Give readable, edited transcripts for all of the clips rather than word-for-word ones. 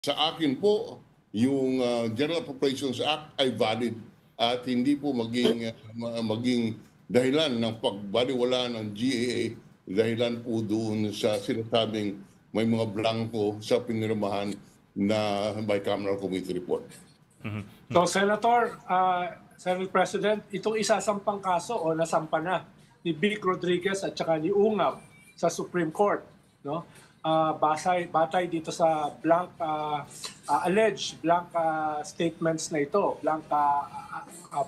Sa akin po, yung General Appropriations Act ay valid at hindi po maging dahilan ng pagbaliwala ng GAA, dahilan po doon sa sinasabing may mga blanco sa pinirmahan na bicameral committee report. So, Senator, Senate President, itong isasampang kaso o nasampa na ni Vic Rodriguez at saka ni Ungab sa Supreme Court, no? Batay dito sa alleged blank statements na ito, blank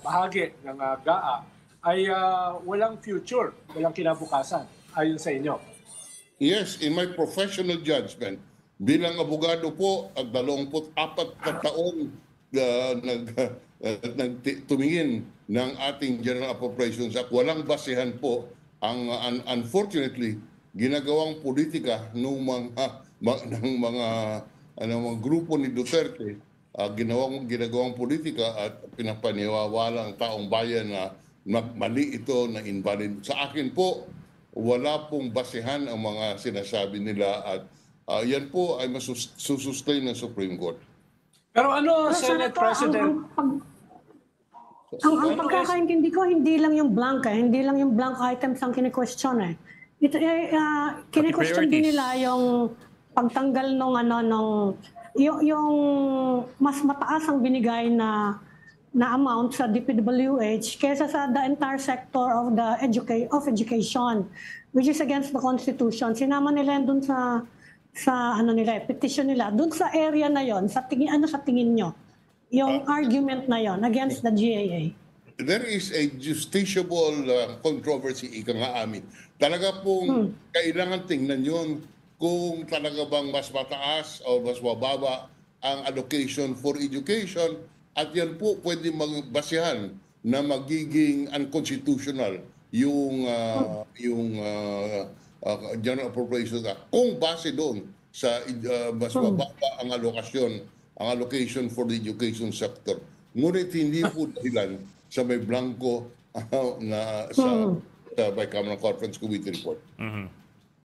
bahagi ng GAA, ay walang future, walang kinabukasan, ayon sa inyo. Yes, in my professional judgment, bilang abogado po at 24 na taong tumingin ng ating General Appropriations Act, walang basehan po ang unfortunately ginagawang politika ng mga grupo ni Duterte, ginagawang politika at pinapaniwawala ang taong bayan na mali ito, na invalid. Sa akin po, wala pong basehan ang mga sinasabi nila at yan po ay masusustain ng Supreme Court. Pero ano, Senate President? Ang pagkakaintindi ko, hindi lang yung blank, hindi lang yung blank items ang kine-question eh. Kine-question din nila yung pagtanggal yung mas mataas ang binigay na amount sa DPWH kaysa sa the entire sector of education, which is against the Constitution. Sinama nila doon sa petition nila, doon sa area na yon, sa tingin nyo, yung argument na yon against the GAA. There is a justiciable controversy, ika nga amin. Talaga pong kailangan tingnan yun kung talaga bang mas mataas o mas mababa ang allocation for education, at yan po pwede magbasihan na magiging unconstitutional yung General Appropriations Act kung base doon sa mas mababa ang allocation for the education sector. Ngunit hindi po dahilan sa may blanco na sa bicameral conference committee report.